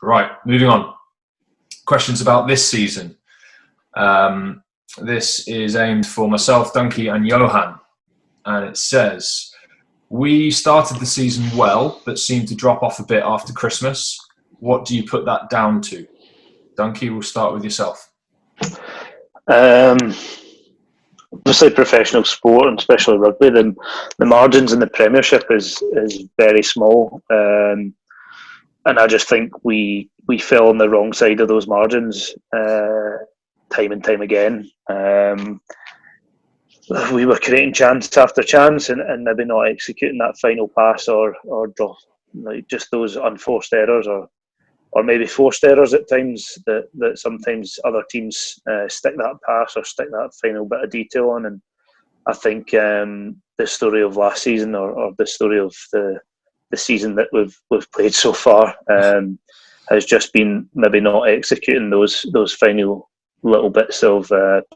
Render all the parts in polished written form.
Right, moving on. Questions about this season. This is aimed for myself, Duncan, and Johan. And it says, we started the season well, but seemed to drop off a bit after Christmas. What do you put that down to? Duncan, we'll start with yourself. Obviously, professional sport, and especially rugby, the margins in the Premiership is very small. And I just think we fell on the wrong side of those margins time and time again. We were creating chance after chance and maybe not executing that final pass or draw, like just those unforced errors or maybe forced errors at times that sometimes other teams stick that pass or stick that final bit of detail on. And I think the story of last season or the story of the season that we've played so far has just been maybe not executing those final little bits of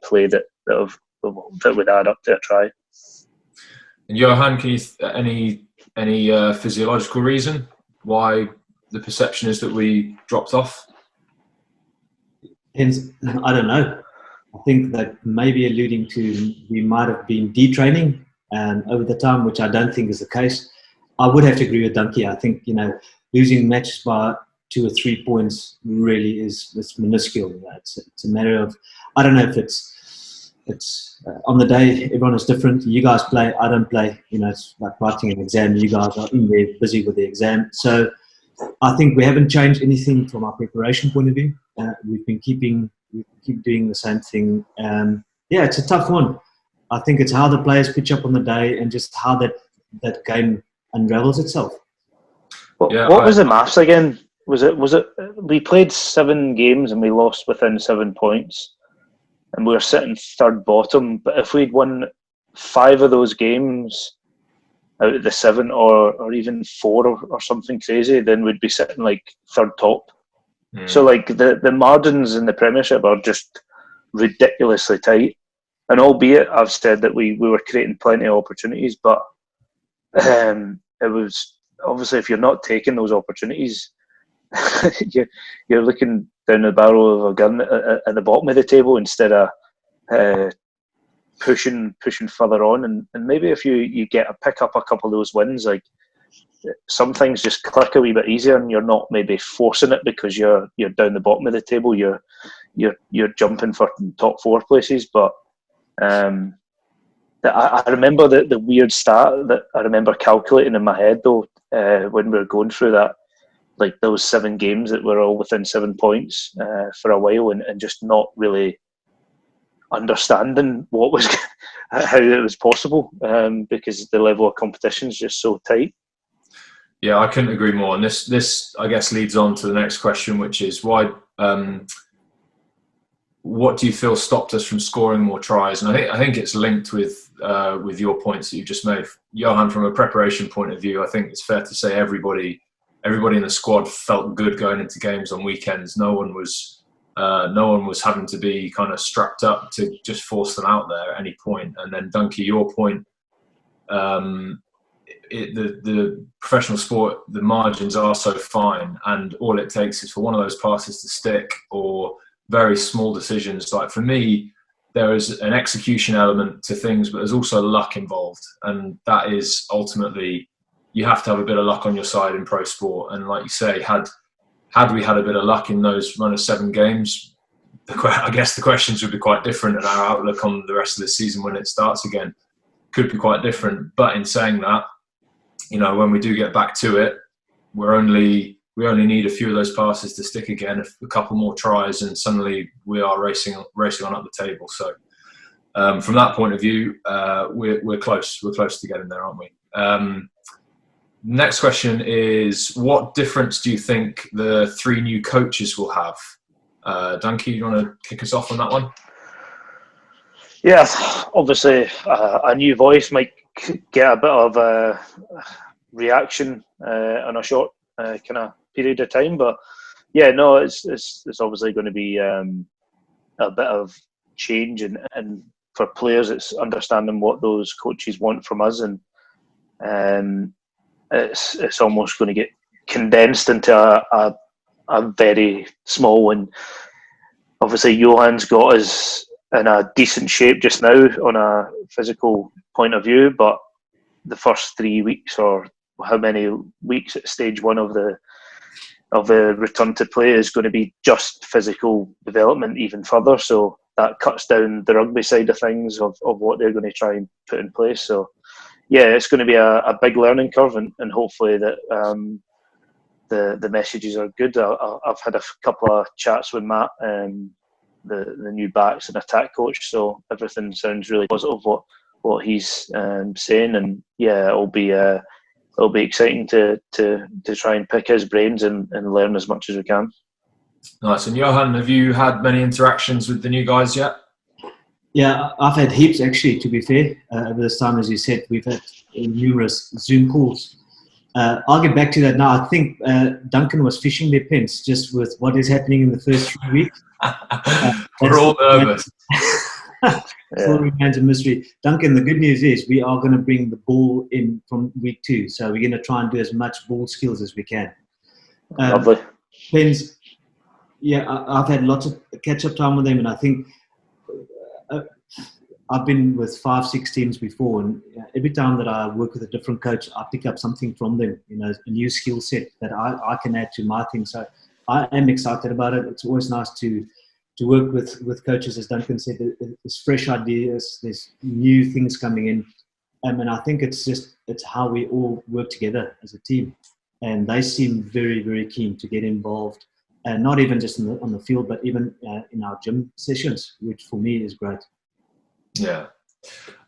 play that would add up to a try. And Johan, can you any physiological reason why the perception is that we dropped off? Hence, I don't know. I think that maybe alluding to we might have been detraining over the time, which I don't think is the case. I would have to agree with Duncan. I think losing matches by 2 or 3 points really it's minuscule. It's a matter of, I don't know if it's on the day everyone is different. You guys play, I don't play. It's like writing an exam. You guys are in there busy with the exam. So I think we haven't changed anything from our preparation point of view. We keep doing the same thing. It's a tough one. I think it's how the players pitch up on the day and just how that game unravels itself. What was the maths again? Was it we played 7 games and we lost within 7 points and we were sitting third bottom, but if we'd won 5 of those games out of the 7 or even 4 or something crazy, then we'd be sitting like third top. So like the margins in the Premiership are just ridiculously tight. And albeit I've said that we were creating plenty of opportunities, but it was obviously if you're not taking those opportunities, you're looking down the barrel of a gun at the bottom of the table instead of pushing further on. And maybe if you pick up a couple of those wins, like some things just click a wee bit easier, and you're not maybe forcing it because you're down the bottom of the table. You're jumping for top 4 places, but. I remember the weird stat that I remember calculating in my head though when we were going through that, like those 7 games that were all within 7 points for a while, and just not really understanding how it was possible because the level of competition is just so tight. Yeah, I couldn't agree more. And this I guess leads on to the next question, which is why. What do you feel stopped us from scoring more tries? And I think it's linked with your points that you've just made, Johan. From a preparation point of view, I think it's fair to say everybody in the squad felt good going into games on weekends. No one was having to be kind of strapped up to just force them out there at any point. And then Duncan, your point, the professional sport, the margins are so fine, and all it takes is for one of those passes to stick or very small decisions. Like for me, there is an execution element to things, but there's also luck involved, and that is ultimately you have to have a bit of luck on your side in pro sport. And like you say, had we had a bit of luck in those run of 7 games, I guess the questions would be quite different, and our outlook on the rest of the season when it starts again could be quite different. But in saying that, when we do get back to it, we only need a few of those passes to stick again, a couple more tries, and suddenly we are racing on up the table. So from that point of view, we're close. We're close to getting there, aren't we? Next question is, what difference do you think the 3 new coaches will have? Duncan, you want to kick us off on that one? Yeah, obviously a new voice might get a bit of a reaction on a short kind of period of time, but yeah, no, it's obviously going to be a bit of change, and for players, it's understanding what those coaches want from us, and it's almost going to get condensed into a very small one. Obviously, Johan's got us in a decent shape just now on a physical point of view, but the first 3 weeks, or how many weeks at stage one of the return to play, is going to be just physical development even further. So that cuts down the rugby side of things of what they're going to try and put in place. So yeah, it's going to be a big learning curve, and hopefully that the messages are good. I've had a couple of chats with Matt, the new backs and attack coach, so everything sounds really positive what he's saying, and yeah, it'll be exciting to try and pick his brains and learn as much as we can. Nice. And Johan, have you had many interactions with the new guys yet? Yeah, I've had heaps actually, to be fair. Over this time, as you said, we've had numerous Zoom calls. I'll get back to that now. I think Duncan was fishing their pens just with what is happening in the first 3 weeks. We're all nervous. Still remains a mystery. Duncan, the good news is we are going to bring the ball in from week 2. So we're going to try and do as much ball skills as we can. Lovely. Pens, yeah, I've had lots of catch-up time with them, and I think I've been with 5-6 teams before, and every time that I work with a different coach, I pick up something from them, a new skill set that I can add to my thing. So I am excited about it. It's always nice to work with coaches, as Duncan said. There's fresh ideas, there's new things coming in, and I think it's how we all work together as a team. And they seem very, very keen to get involved, and not even just on the field, but even in our gym sessions, which for me is great. Yeah.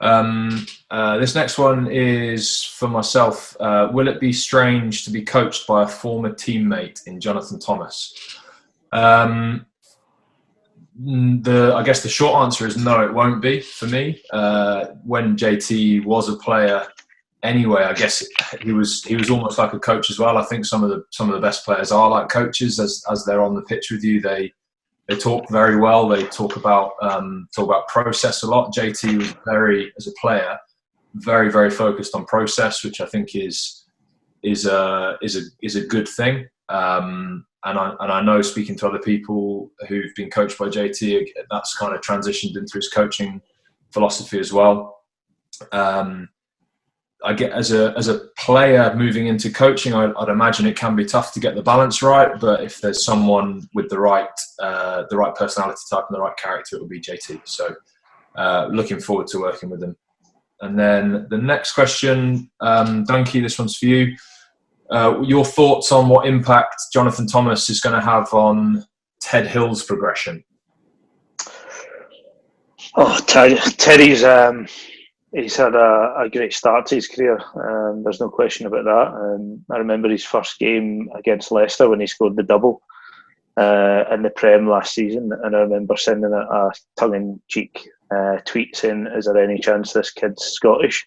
This next one is for myself. Will it be strange to be coached by a former teammate in Jonathan Thomas? I guess the short answer is no, it won't be for me. When JT was a player anyway, I guess he was almost like a coach as well. I think some of the best players are like coaches as they're on the pitch with you. They talk very well. They talk about process a lot. JT was as a player, very, very focused on process, which I think is a good thing. And I know, speaking to other people who've been coached by JT, that's kind of transitioned into his coaching philosophy as well. I get as a player moving into coaching, I'd imagine it can be tough to get the balance right. But if there's someone with the right personality type and the right character, it will be JT. So looking forward to working with him. And then the next question, Dunky, this one's for you. Your thoughts on what impact Jonathan Thomas is going to have on Ted Hill's progression? Oh, Teddy's he's had a great start to his career. There's no question about that. I remember his first game against Leicester when he scored the double in the Prem last season, and I remember sending a tongue-in-cheek tweet saying, "Is there any chance this kid's Scottish?"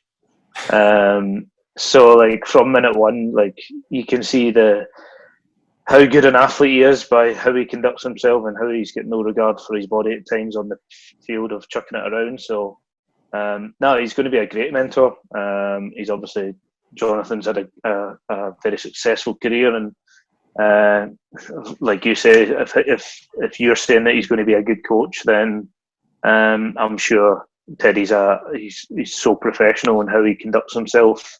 So, like, from minute one, like, you can see how good an athlete he is by how he conducts himself and how he's got no regard for his body at times on the field of chucking it around. So, no, he's going to be a great mentor. He's obviously, Jonathan's had a very successful career, and like you say, if you're saying that he's going to be a good coach, then I'm sure Teddy's he's so professional in how he conducts himself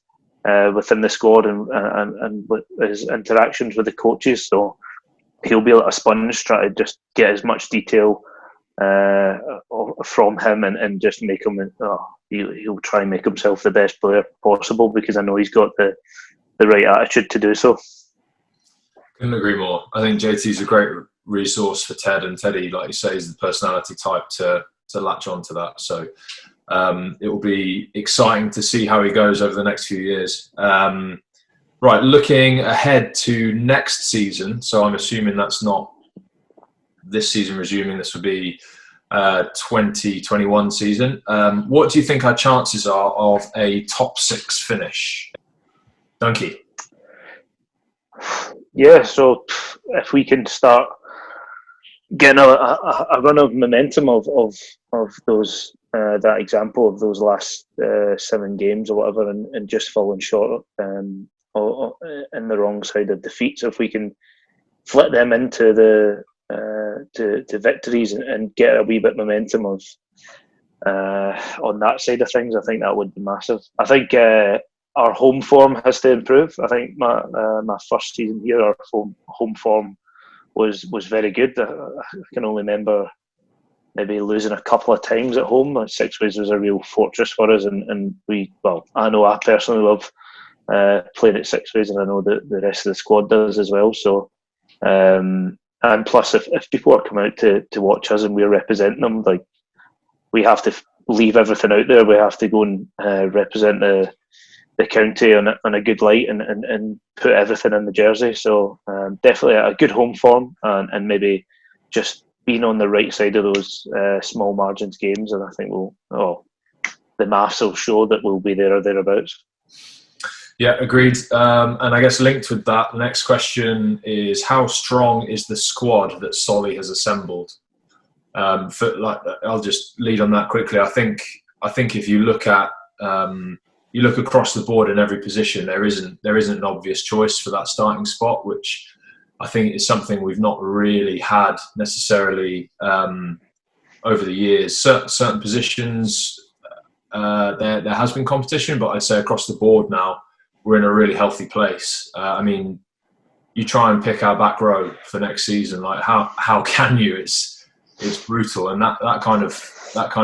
within the squad and with his interactions with the coaches. So he'll be like a sponge, try to just get as much detail from him and just make him. He'll try and make himself the best player possible, because I know he's got the right attitude to do so. Couldn't agree more. I think JT's a great resource for Ted, and Teddy, like you say, is the personality type to latch on to that. So it will be exciting to see how he goes over the next few years. Right, looking ahead to next season. So I'm assuming that's not this season resuming. This would be 2021 season. What do you think our chances are of a top 6 finish? Dunky. Yeah, so if we can start getting a run of momentum of those that example of those last 7 games or whatever, and just falling short in the wrong side of defeats, if we can flit them into the to victories and get a wee bit momentum of on that side of things. I think that would be massive. I think our home form has to improve. I think my first season here, our home form was very good. I can only remember maybe losing a couple of times at home. Sixways was a real fortress for us, and I know I personally love playing at Sixways, and I know that the rest of the squad does as well. So, and plus, if people are coming out to watch us and we're representing them, like, we have to leave everything out there. We have to go and represent the county on a good light and put everything in the jersey. So definitely a good home form and maybe just being on the right side of those small margins games, and I think the maths will show that we'll be there or thereabouts. Yeah, agreed. And I guess linked with that, the next question is, how strong is the squad that Solly has assembled? I'll just lead on that quickly. I think if you look at you look across the board in every position, there isn't an obvious choice for that starting spot, which I think is something we've not really had necessarily over the years. Certain positions there has been competition, but I'd say across the board now we're in a really healthy place. I mean, you try and pick our back row for next season. Like, how can you? It's brutal, and that kind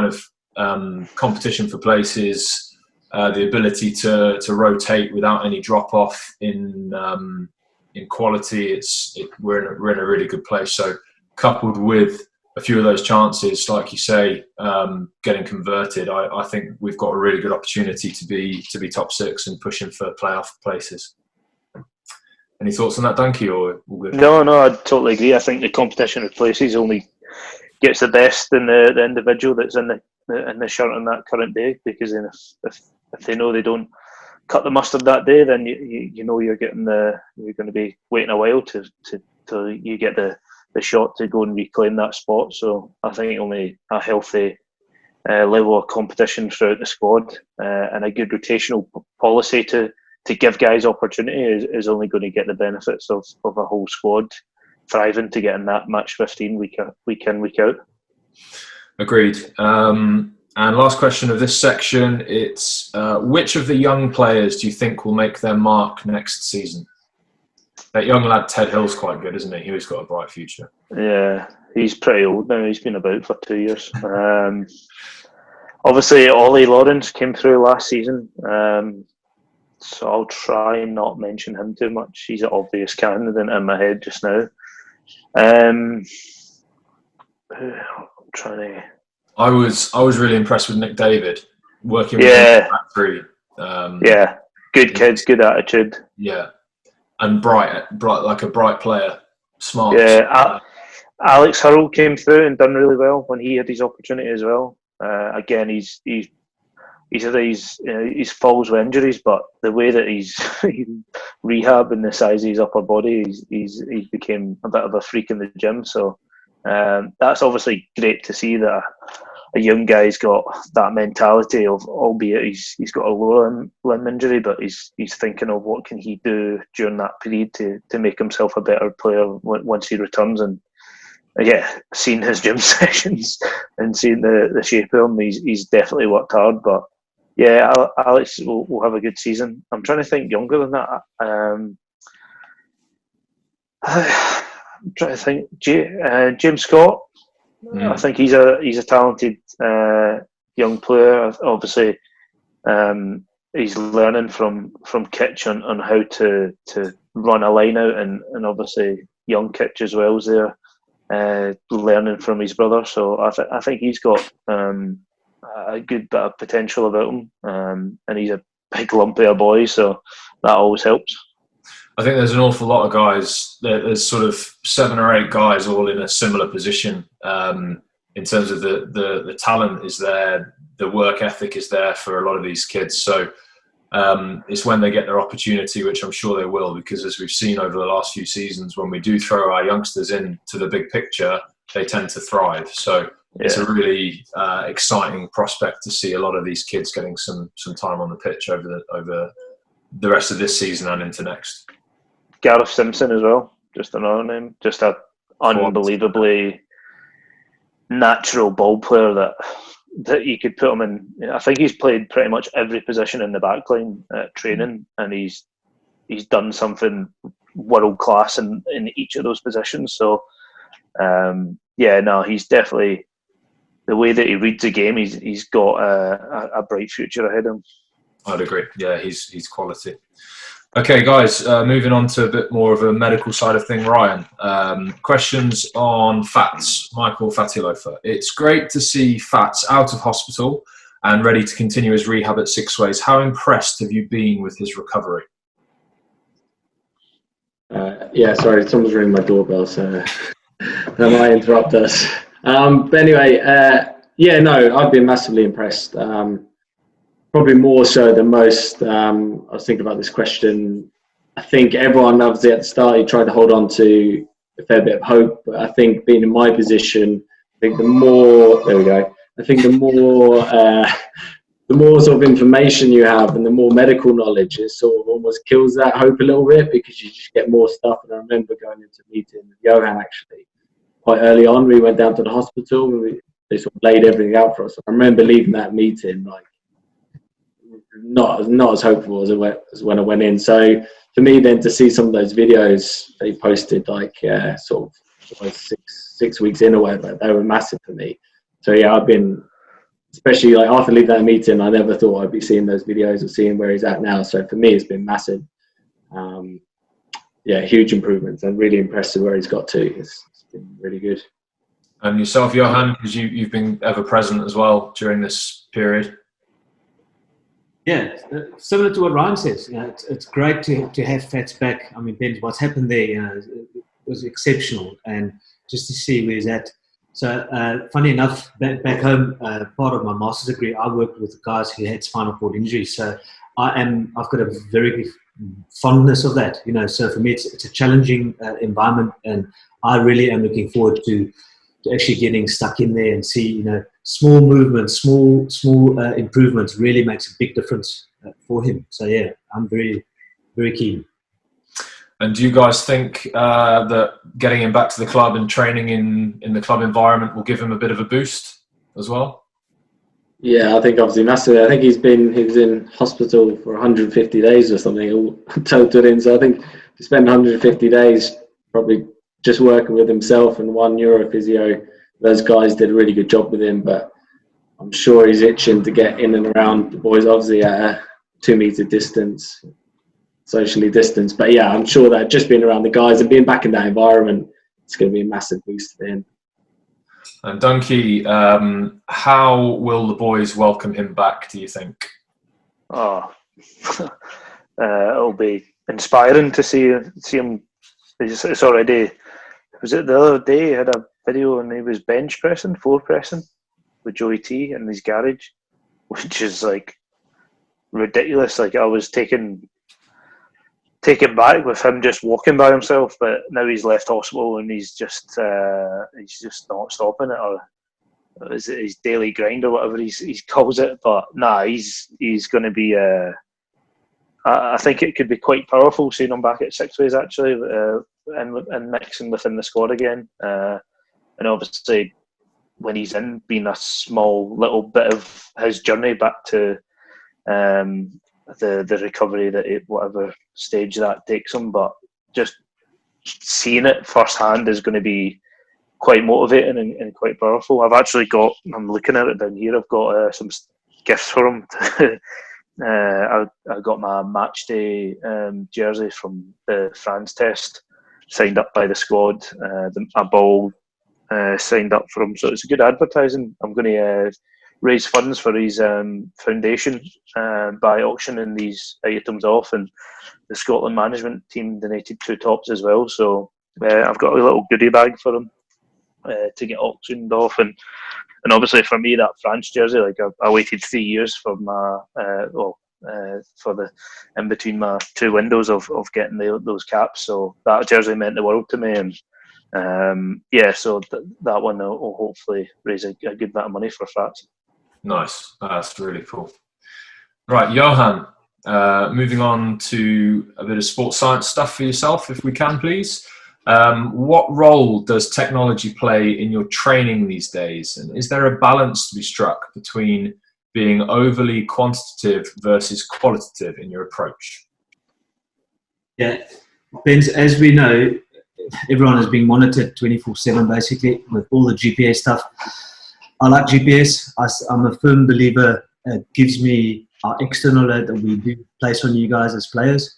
of competition for places. The ability to rotate without any drop off in quality, we're in a really good place. So, coupled with a few of those chances, like you say, getting converted, I think we've got a really good opportunity to be top six and pushing for playoff places. Any thoughts on that, Duncan, or all good? No, I totally agree. I think the competition of places only gets the best in the individual that's in the shirt on that current day, because then if they know they don't cut the mustard that day, then you know you're going to be waiting a while till you get the shot to go and reclaim that spot. So I think only a healthy level of competition throughout the squad and a good rotational policy to give guys opportunity is only going to get the benefits of a whole squad thriving to get in that match 15 week in, week out. Agreed. And last question of this section, it's which of the young players do you think will make their mark next season? That young lad Ted Hill's quite good, isn't he? He's got a bright future. Yeah, he's pretty old now. He's been about for 2 years. Obviously, Ollie Lawrence came through last season, so I'll try and not mention him too much. He's an obvious candidate in my head just now. I'm trying to... I was really impressed with Nick David working with him in the factory. Good kids, good attitude. Yeah, and bright, like a bright player, smart. Yeah, Alex Hurrell came through and done really well when he had his opportunity as well. Again, he's falls with injuries, but the way that he's rehab and the size of his upper body, he's became a bit of a freak in the gym. So that's obviously great to see that a young guy's got that mentality of, albeit he's got a lower limb injury, but he's thinking of what can he do during that period to make himself a better player once he returns. And seeing his gym sessions and seeing the shape of him, he's definitely worked hard. But yeah, Alex will have a good season. I'm trying to think younger than that. I'm trying to think. James Scott. I think he's a talented young player. Obviously, he's learning from Kitch on how to run a line out, and obviously young Kitch as well is there, learning from his brother. So I think he's got a good bit of potential about him, and he's a big lumpy a boy, so that always helps. I think there's an awful lot of guys. There's sort of 7 or 8 guys all in a similar position in terms of the talent is there, the work ethic is there for a lot of these kids. So it's when they get their opportunity, which I'm sure they will, because as we've seen over the last few seasons, when we do throw our youngsters into the big picture, they tend to thrive. So it's a really exciting prospect to see a lot of these kids getting some time on the pitch over the rest of this season and into next. Gareth Simpson as well. just another name. Just a unbelievably natural ball player that you could put him in. I think he's played pretty much every position in the backline at training, and he's done something world class in each of those positions. So he's definitely, the way that he reads the game, he's got a bright future ahead of him. I'd agree. Yeah, he's quality. Okay, guys, moving on to a bit more of a medical side of thing. Ryan, questions on Fats, Michael Fattilofer. It's great to see Fats out of hospital and ready to continue his rehab at Sixways. How impressed have you been with his recovery? Sorry, someone's ringing my doorbell, so that might interrupt us. But anyway, I've been massively impressed. Probably more so than most. I was thinking about this question. I think everyone obviously at the start, he tried to hold on to a fair bit of hope. But I think being in my position, the more sort of information you have and the more medical knowledge, it sort of almost kills that hope a little bit, because you just get more stuff. And I remember going into a meeting with Johan actually quite early on. We went down to the hospital and they sort of laid everything out for us. I remember leaving that meeting like not as hopeful as when I went in. So for me then to see some of those videos they posted sort of 6 weeks in or whatever, they were massive for me. So yeah, I've been, especially like after leaving that meeting, I never thought I'd be seeing those videos or seeing where he's at now. So for me, it's been massive. Huge improvements, and really impressed with where he's got to. It's been really good. And yourself, Johan, because you've been ever present as well during this period. Yeah, similar to what Ryan says. It's great to have Fats back. I mean, Ben, what's happened there, it was exceptional, and just to see where he's at. So, funny enough, back home, part of my master's degree, I worked with guys who had spinal cord injuries. So, I've got a very big fondness of that. So for me, it's a challenging environment, and I really am looking forward to actually getting stuck in there and see, small movements, small improvements really makes a big difference for him. So yeah, I'm very, very keen. And do you guys think that getting him back to the club and training in the club environment will give him a bit of a boost as well? Yeah, I think obviously massively. I think he was in hospital for 150 days or something, all totaled in. So I think to spend 150 days probably just working with himself and one neurophysio, those guys did a really good job with him. But I'm sure he's itching to get in and around the boys, obviously at a 2 meter distance, socially distanced. But yeah, I'm sure that just being around the guys and being back in that environment, it's going to be a massive boost for him. And Duncan, how will the boys welcome him back, do you think? It'll be inspiring to see him. It's already, was it the other day he had a video and he was bench pressing, floor pressing with Joey T in his garage, which is like ridiculous. Like I was taken back with him just walking by himself, but now he's left hospital and he's just not stopping it, or is it his daily grind or whatever he calls it. But he's going to be. I think it could be quite powerful seeing him back at Sixways actually, and mixing within the squad again. And obviously, when he's in, being a small little bit of his journey back to the recovery whatever stage that takes him, but just seeing it firsthand is going to be quite motivating and quite powerful. I'm looking at it down here, I've got some gifts for him. I got my match day jersey from the France test, signed up by the squad, a ball signed up for him, so it's a good advertising. I'm going to raise funds for his foundation by auctioning these items off, and the Scotland management team donated 2 tops as well, so I've got a little goodie bag for him to get auctioned off. And obviously for me, that France jersey, like I waited 3 years for my for the in between my 2 windows of getting those caps, so that jersey meant the world to me. And so that one will hopefully raise a good amount of money for Fats. Nice, that's really cool. Right, Johan, moving on to a bit of sports science stuff for yourself, if we can, please. What role does technology play in your training these days? And is there a balance to be struck between being overly quantitative versus qualitative in your approach? Yeah, depends. As we know, everyone is being monitored 24/7 basically with all the GPS stuff. I like GPS. I'm a firm believer. It gives me our external load that we do place on you guys as players.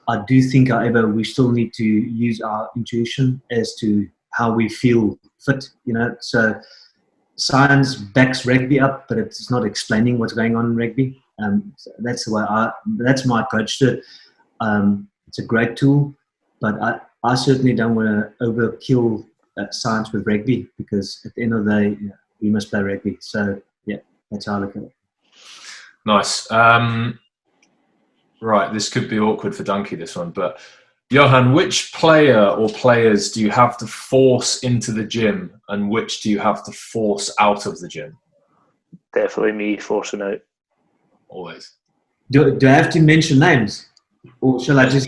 I do think, however, we still need to use our intuition as to how we feel fit, you know. So science backs rugby up, but it's not explaining what's going on in rugby. So that's the way that's my approach to it. It's a great tool, but I certainly don't want to overkill science with rugby, because at the end of the day, you know, we must play rugby. So yeah, that's how I look at it. Nice. Right, this could be awkward for Dunky, this one, but Johan, which player or players do you have to force into the gym, and which do you have to force out of the gym? Definitely me forcing out. Always. Do I have to mention names, or shall I just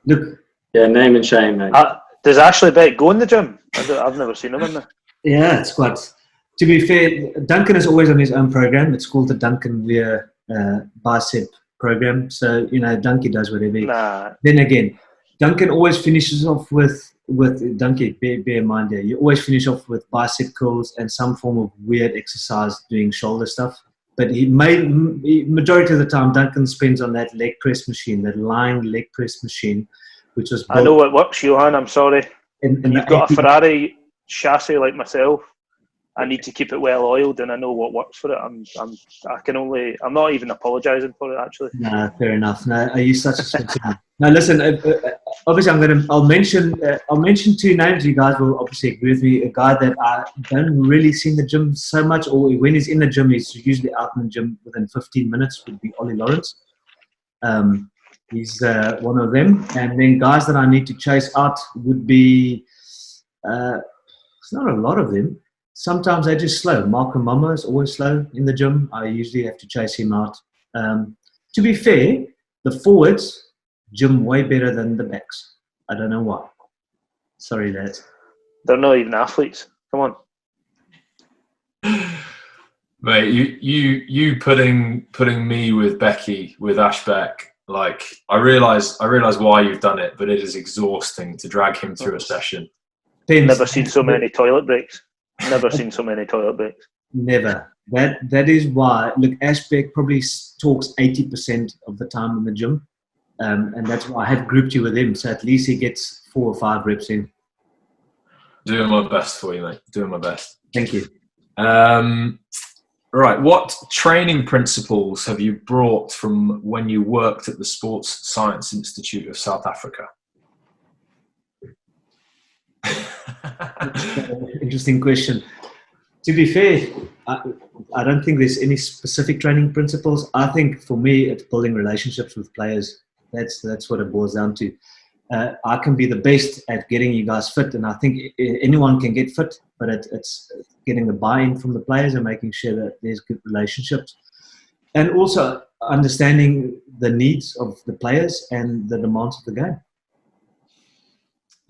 look? Yeah, name and shame, mate. Does Ashley Beck go in the gym? I've never seen him in there. Yeah, it's quite. To be fair, Duncan is always on his own program. It's called the Duncan Weir bicep program. So, you know, Duncan does whatever. Nah. Then again, Duncan always finishes off with Duncan, bear in mind there, you always finish off with bicep curls and some form of weird exercise doing shoulder stuff. But majority of the time, Duncan spends on that leg press machine, that lying leg press machine, which was built. I know it works, Johan, I'm sorry. You've got a Ferrari chassis like myself. I need to keep it well oiled, and I know what works for it. I'm not even apologising for it, actually. No, fair enough. No, are you such a sweet man? Now listen, obviously I'll mention two names. You guys will obviously agree with me. A guy that I don't really see in the gym so much, or when he's in the gym, he's usually out in the gym within 15 minutes, would be Ollie Lawrence. He's one of them. And then guys that I need to chase out would be, it's not a lot of them. Sometimes they're just slow. Malcolm Mama is always slow in the gym. I usually have to chase him out. To be fair, the forwards gym way better than the backs. I don't know why. Sorry, lads. They're not even athletes. Come on. Mate, you putting me with Becky, with Ash Beck, like I realise why you've done it, but it is exhausting to drag him through a session. Never seen so many toilet breaks. Never seen so many toilet breaks. Never. That is why. Look, Ash Beck probably talks 80% of the time in the gym, and that's why I have grouped you with him. So at least he gets 4 or 5 reps in. Doing my best for you, mate. Doing my best. Thank you. Right. What training principles have you brought from when you worked at the Sports Science Institute of South Africa? Interesting question. To be fair, I don't think there's any specific training principles. I think for me, it's building relationships with players. That's what it boils down to. I can be the best at getting you guys fit, and I think anyone can get fit, but it's getting the buy-in from the players and making sure that there's good relationships, and also understanding the needs of the players and the demands of the game.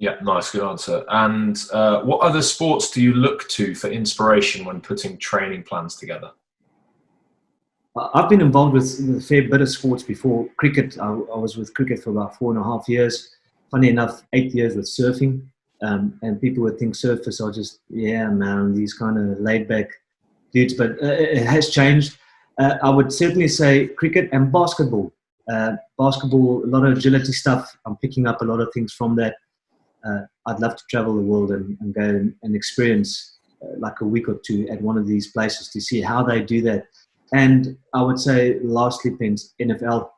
Yeah, nice, good answer. And what other sports do you look to for inspiration when putting training plans together? I've been involved with a fair bit of sports before. Cricket, I was with cricket for about 4.5 years. Funny enough, 8 years with surfing. And people would think surfers are just, yeah, man, these kind of laid-back dudes. But it has changed. I would certainly say cricket and basketball. Basketball, a lot of agility stuff. I'm picking up a lot of things from that. I'd love to travel the world and go and experience like a week or 2 at one of these places to see how they do that. And I would say, lastly, NFL.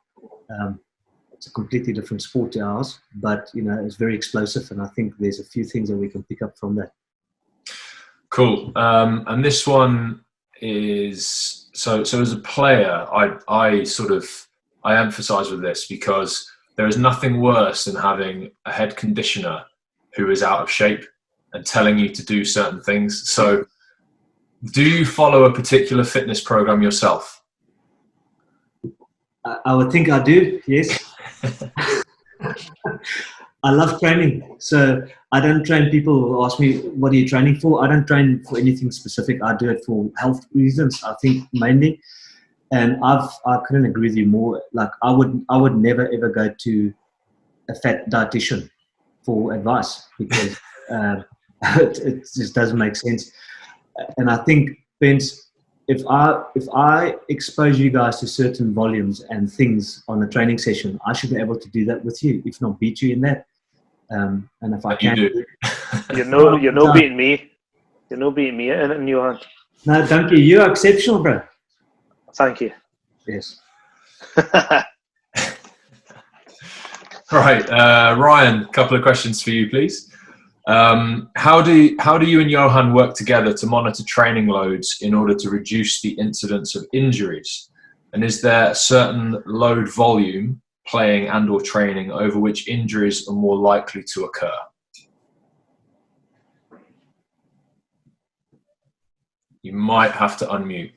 It's a completely different sport to ours, but you know, it's very explosive, and I think there's a few things that we can pick up from that. Cool. And this one is so as a player, I emphasize with this because there is nothing worse than having a head conditioner who is out of shape and telling you to do certain things. So do you follow a particular fitness program yourself? I would think I do, yes. I love training. So I don't train people who ask me, what are you training for? I don't train for anything specific. I do it for health reasons, I think, mainly. And I couldn't agree with you more. Like I would never ever go to a fat dietitian for advice because it just doesn't make sense. And I think, Vince, if I expose you guys to certain volumes and things on a training session, I should be able to do that with you, if not beat you in that. And if I can, you're no beating me. You're no beating me in Johan. No, Duncan, you are exceptional, bro. Thank you. Yes. Right, Ryan, a couple of questions for you, please. How do you and Johan work together to monitor training loads in order to reduce the incidence of injuries? And is there a certain load volume, playing and/or training, over which injuries are more likely to occur? You might have to unmute.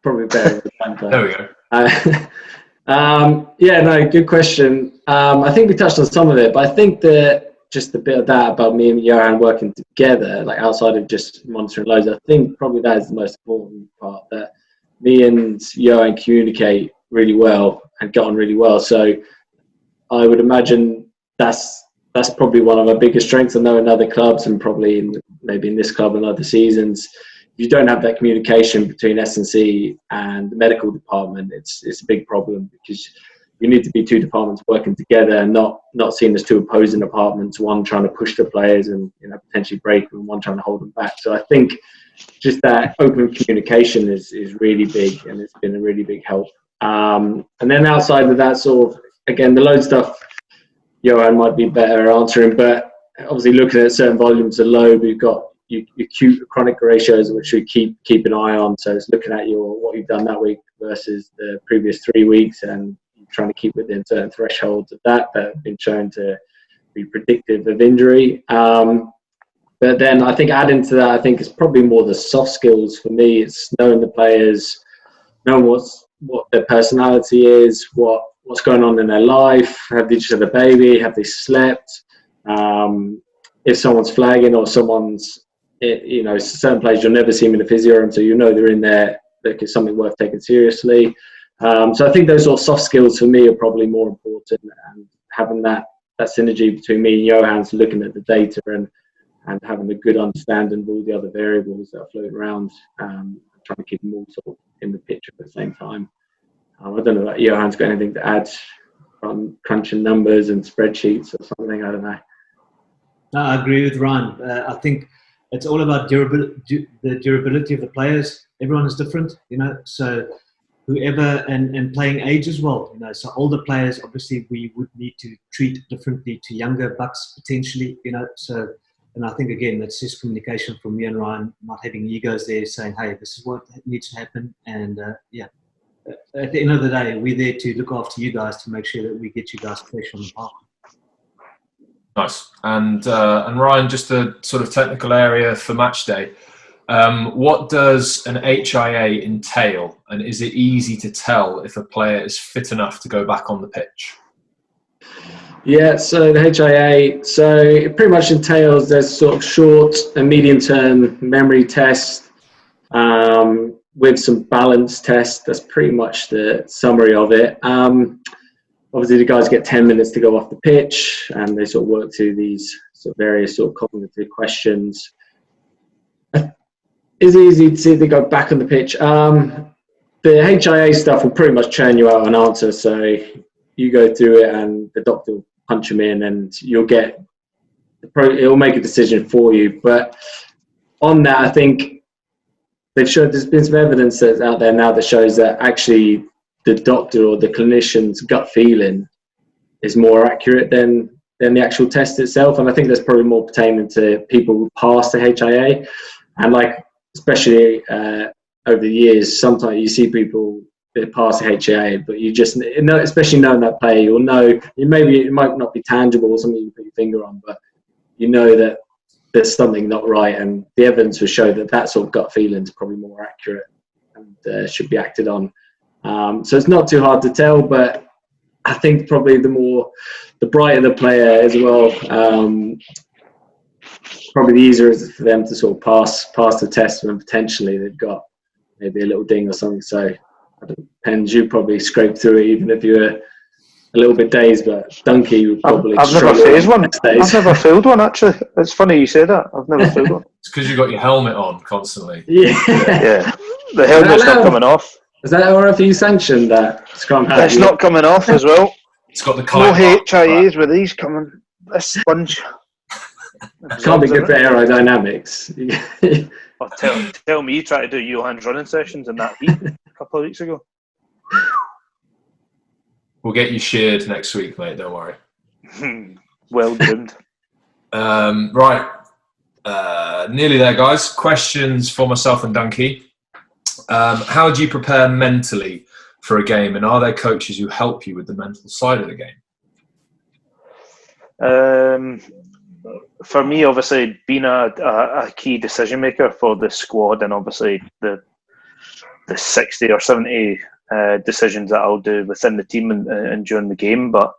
Probably better. There we go. Yeah, no, good question. I think we touched on some of it, but I think that just a bit of that about me and Johan working together, like outside of just monitoring loads, I think probably that is the most important part, that me and Johan communicate really well and get on really well. So I would imagine that's probably one of our biggest strengths. I know in other clubs and probably maybe in this club and other seasons, you don't have that communication between S&C and the medical department. It's a big problem because you need to be two departments working together and not seen as two opposing departments, one trying to push the players and potentially break them and one trying to hold them back. So I think just that open communication is really big, and it's been a really big help. And then outside of that, sort of, again, the load stuff, Johan might be better answering, but obviously looking at certain volumes of load, we've got your acute chronic ratios, which we keep an eye on. So it's looking at what you've done that week versus the previous 3 weeks, and trying to keep within certain thresholds of that have been shown to be predictive of injury. But then I think adding to that, I think it's probably more the soft skills for me. It's knowing the players, knowing what their personality is, what's going on in their life. Have they just had a baby? Have they slept? If someone's flagging or someone's, certain players you'll never see them in the physio room, so they're in there, like it's something worth taking seriously. So I think those sort of soft skills for me are probably more important, and having that synergy between me and Johan's looking at the data and having a good understanding of all the other variables that are floating around, trying to keep them all sort of in the picture at the same time. I don't know if Johan's got anything to add on crunching numbers and spreadsheets or something, I don't know. No, I agree with Ryan. I think it's all about the durability of the players. Everyone is different, so whoever, and playing age as well, so older players, obviously we would need to treat differently to younger bucks potentially, so, and I think again, that's just communication from me and Ryan, not having egos there saying, hey, this is what needs to happen. And at the end of the day, we're there to look after you guys to make sure that we get you guys fresh on the park. Nice. And Ryan, just a sort of technical area for match day. What does an HIA entail, and is it easy to tell if a player is fit enough to go back on the pitch? Yeah, so the HIA, so it pretty much entails there's sort of short and medium term memory test with some balance tests. That's pretty much the summary of it. Obviously, the guys get 10 minutes to go off the pitch, and they sort of work through these sort of various sort of cognitive questions. It's easy to see if they go back on the pitch. The HIA stuff will pretty much churn you out an answer. So you go through it, and the doctor will punch them in, and it'll make a decision for you. But on that, I think they've showed there's been some evidence that's out there now that shows that actually the doctor or the clinician's gut feeling is more accurate than the actual test itself. And I think that's probably more pertaining to people who pass the HIA. And especially over the years, sometimes you see people that pass the HIA, but you just know, especially knowing that player, you'll know, it might not be tangible or something you put your finger on, but you know that there's something not right. And the evidence will show that sort of gut feeling is probably more accurate and should be acted on. So it's not too hard to tell, but I think probably the brighter the player as well, probably the easier it is for them to sort of pass the test when potentially they've got maybe a little ding or something. So it depends. You probably scrape through it even if you were a little bit dazed, but Dunky would probably I've never failed one. I've never failed one, actually. It's funny you say that. I've never failed one. It's because you've got your helmet on constantly. Yeah. The helmet's not coming off. Is that RFE sanctioned, that scrum hat? It's not coming off as well. It's got the no HIAs with these coming. This sponge. Can't be good for aerodynamics. Tell me you tried to do Johan's running sessions in that heat a couple of weeks ago. We'll get you sheared next week, mate. Don't worry. Well groomed. Right. Nearly there, guys. Questions for myself and Dunky. How do you prepare mentally for a game, and are there coaches who help you with the mental side of the game? For me, obviously, being a key decision maker for the squad, and obviously the 60 or 70 decisions that I'll do within the team and during the game, but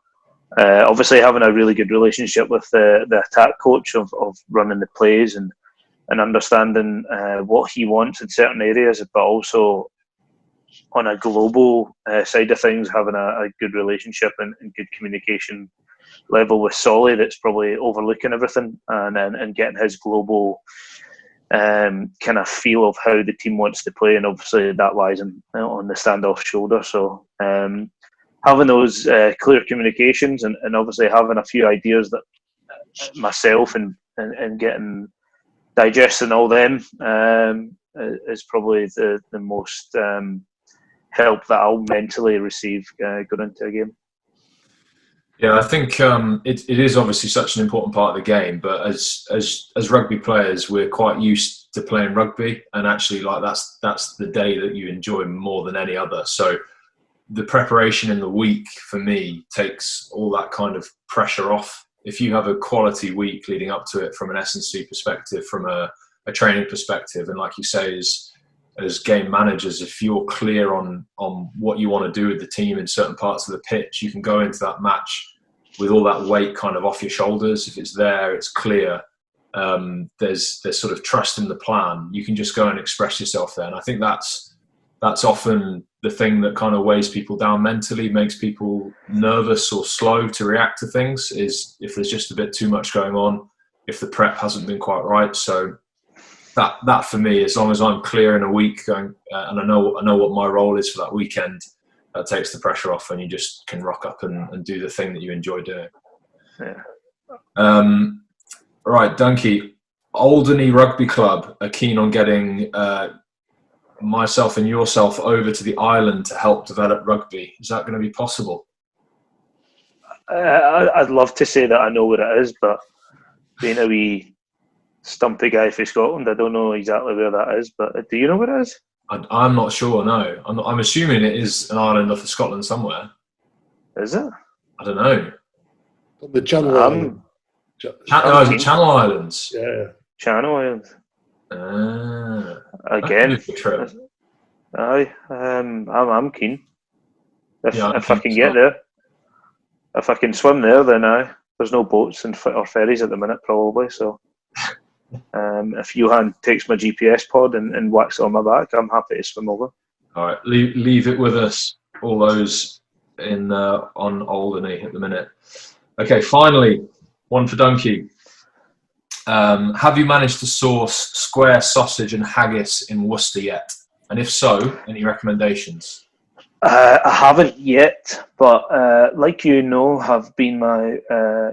obviously having a really good relationship with the attack coach of running the plays and understanding what he wants in certain areas, but also on a global side of things, having a good relationship and good communication level with Solly that's probably overlooking everything and getting his global kind of feel of how the team wants to play, and obviously that lies on the standoff shoulder. So having those clear communications and obviously having a few ideas that myself and getting digesting all them is probably the most help that I'll mentally receive going into a game. Yeah, I think it is obviously such an important part of the game, but as rugby players, we're quite used to playing rugby, and actually like that's the day that you enjoy more than any other. So the preparation in the week for me takes all that kind of pressure off. If you have a quality week leading up to it from an S&C perspective, from a training perspective, and like you say, as game managers, if you're clear on what you want to do with the team in certain parts of the pitch, you can go into that match with all that weight kind of off your shoulders. If it's there, it's clear. There's sort of trust in the plan. You can just go and express yourself there. And I think that's often the thing that kind of weighs people down mentally, makes people nervous or slow to react to things, is if there's just a bit too much going on, if the prep hasn't been quite right. So that for me, as long as I'm clear in a week going, and I know what my role is for that weekend, that takes the pressure off, and you just can rock up and do the thing that you enjoy doing. Yeah. Right, Dunky, Alderney Rugby Club are keen on getting myself and yourself over to the island to help develop rugby. Is that going to be possible? I'd love to say that I know where it is, but being a wee stumpy guy for Scotland, I don't know exactly where that is. But do you know where it is? I'm not sure. No, I'm assuming it is an island off of Scotland somewhere. Is it? I don't know. The Channel Islands. Channel Islands. Yeah. Channel Islands. Again. Aye. I'm keen. If I can get there. If I can swim there, then there's no boats or ferries at the minute, probably. So, if Johan takes my GPS pod and whacks it on my back, I'm happy to swim over. All right, leave it with us. All those on Alderney at the minute. Okay, finally, one for Dunky. Have you managed to source square sausage and haggis in Worcester yet? And if so, any recommendations? I haven't yet, but like you know, have been my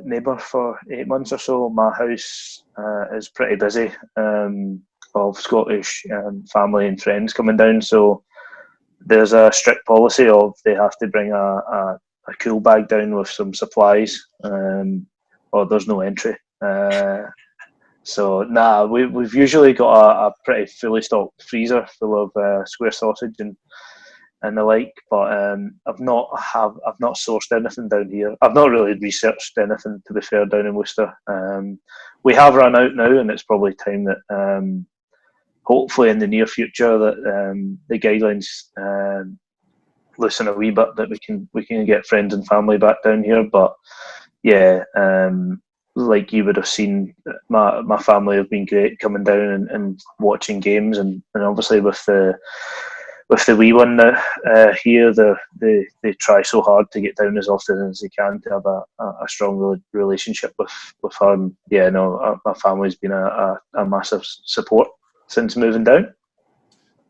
neighbour for 8 months or so. My house is pretty busy of Scottish family and friends coming down, so there's a strict policy of they have to bring a cool bag down with some supplies, or there's no entry. So we've usually got a pretty fully stocked freezer full of square sausage and the like, but I've not sourced anything down here. I've not really researched anything, to be fair, down in Worcester. We have run out now, and it's probably time that hopefully in the near future that the guidelines loosen a wee bit, that we can get friends and family back down here. But yeah, like you would have seen, my family have been great coming down and watching games, and obviously with the wee one here, they try so hard to get down as often as they can to have a strong relationship with her. And yeah, no, my family's been a massive support since moving down.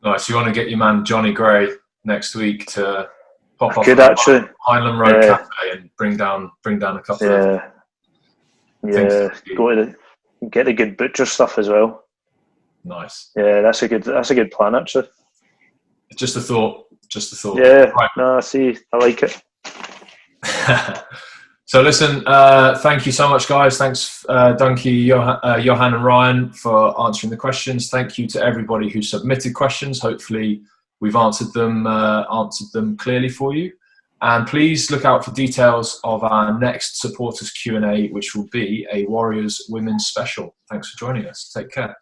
Nice. You want to get your man Johnny Gray next week to pop off actually Highland Road Cafe and bring down a couple of things. Go to get the good butcher stuff as well. Nice. Yeah, that's a good plan actually. Just a thought. Yeah. Right. No, see, I like it. So listen, thank you so much, guys. Thanks, Duncan, Johan and Ryan, for answering the questions. Thank you to everybody who submitted questions. Hopefully we've answered them clearly for you. And please look out for details of our next supporters Q&A, which will be a Warriors Women's Special. Thanks for joining us. Take care.